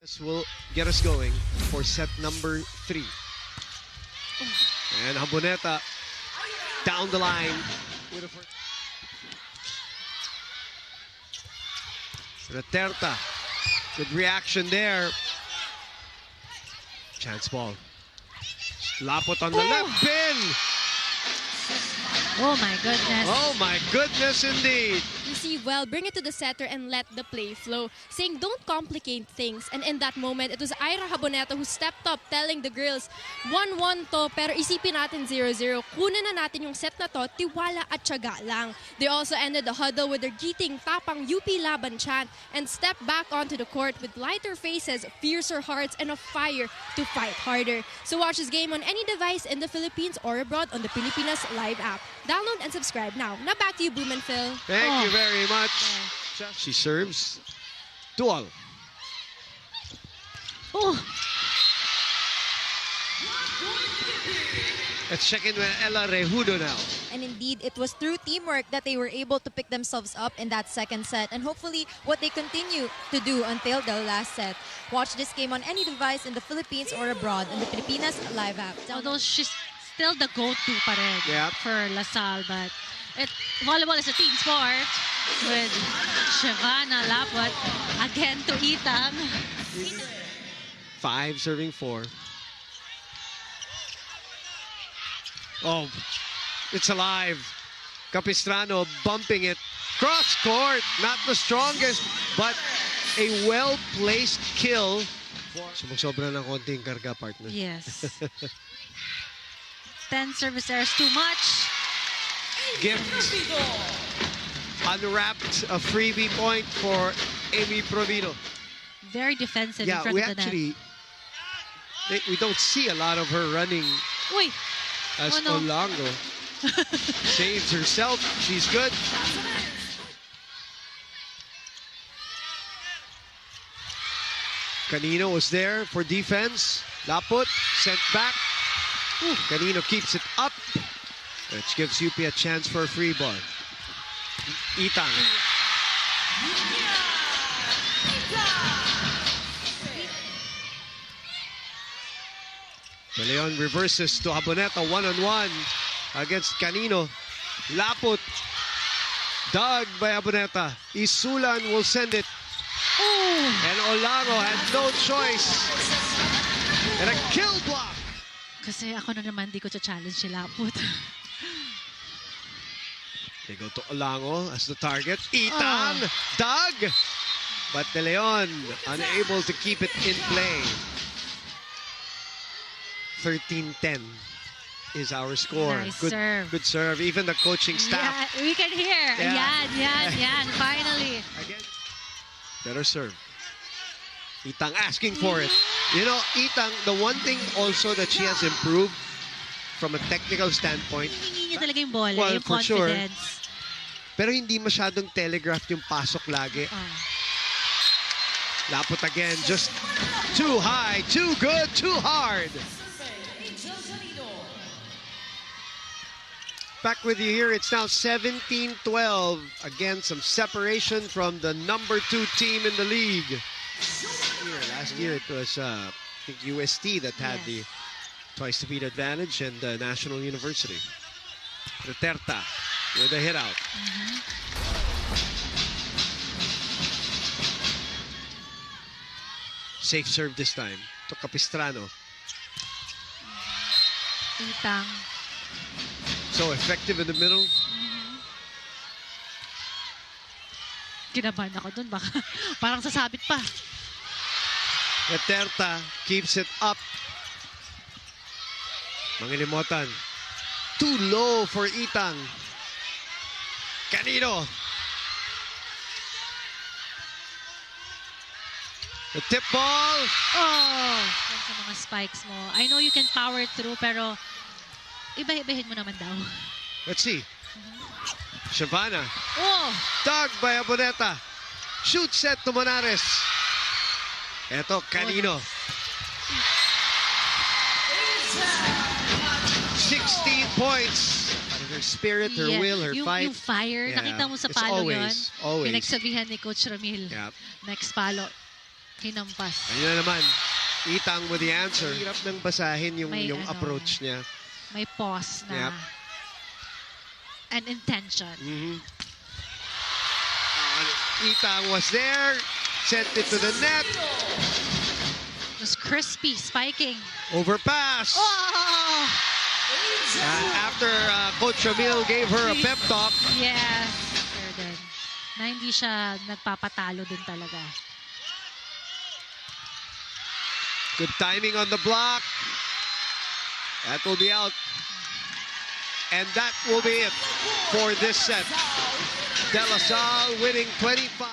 This will get us going for set number 3. And Jaboneta down the line. Duterte, good reaction there. Chance ball. Lapot on the left pin. Oh my goodness. Oh my goodness indeed. Receive well, bring it to the setter and let the play flow. Saying don't complicate things. And in that moment, it was Ira Jaboneta who stepped up telling the girls, 1-1 to, pero isipin natin 0-0. Kunin na natin yung set na to, tiwala at tiyaga lang. They also ended the huddle with their giting tapang UP Laban chant and stepped back onto the court with lighter faces, fiercer hearts, and a fire to fight harder. So watch this game on any device in the Philippines or abroad on the Pilipinas Live app. Download and subscribe now. Now back to you, Boom and Phil. Thank you very much. She serves. Dual. Oh, Let's check in with Ella Rejudo now. And indeed, it was through teamwork that they were able to pick themselves up in that second set. And hopefully, what they continue to do until the last set. Watch this game on any device in the Philippines or abroad on the Pilipinas Live app. although she's still the go-to pa rin Yep. for LaSalle, but volleyball is a team sport with Shavana Lapot again to Itang. 5 serving 4. Oh, it's alive. Capistrano bumping it. Cross court, not the strongest, but a well-placed kill. Sumusobra ng konting karga, partner. Yes. 10 service errors too much. Gift unwrapped a freebie point for Amy Provino. Very defensive in Yeah, front we of the net. actually we don't see a lot of her running Uy, as Oh, no. Olango saves herself. She's good. Canino was there for defense. Lapot sent back. Canino keeps it up, which gives UP a chance for a free ball. Itang. De Leon reverses to Jaboneta, 1-on-1 against Canino. Lapot dug by Jaboneta. Isulan will send it. And Olango had no choice. And a kill block. kasi ako na naman di ko challenge si Lapot. They go to Olango as the target. Itang dug. But De Leon unable to keep it in play. 13-10 is our score. Nice good serve. Good serve. Even the coaching staff. Yeah, we can hear. Yeah. Yan, finally. Again, better serve. Itang asking for it. You know, Itang, the one thing also that she has improved from a technical standpoint, Hihingi niya talaga yung bola, Well, yung for sure. confidence. pero hindi masyadong telegraphed yung pasok lagi. Lapot again, just too high, too good, too hard. Back with you here, it's now 17-12. Again, some separation from the number 2 team in the league. Last year it was I think UST that had the twice defeat advantage and National University. Duterte with a hit out. Safe serve this time to Capistrano. Itang. So effective in the middle. Kinabahan ako dun. Baka parang sasabit pa. Duterte keeps it up. Mangilimutan. Too low for Itang. Canino. The tip ball. Oh! Yan sa mga spikes mo. I know you can power through, pero iba-ibahin mo naman daw. Let's see. Shavana. Oh! Dug by Jaboneta. Shoot set to Monares. Eto, Canino. 16 points. Her spirit, her will, her fight. Yung fire, Yeah. nakita mo sa It's palo always, yun. always. Pinagsabihan ni Coach Ramil. Yep. Next palo. Hinampas. Ayun na naman. Itang with the answer. Hirap nang basahin yung May approach niya. May pause na. Yep. An intention. Itang was there. Sent it to the net. Just crispy, spiking. Overpass. Oh! After Coach Emil gave her a pep talk. Yes. Then, na hindi siya nagpapatalo din talaga. Good timing on the block. That will be out. And that will be it for this set. De La Salle winning 25.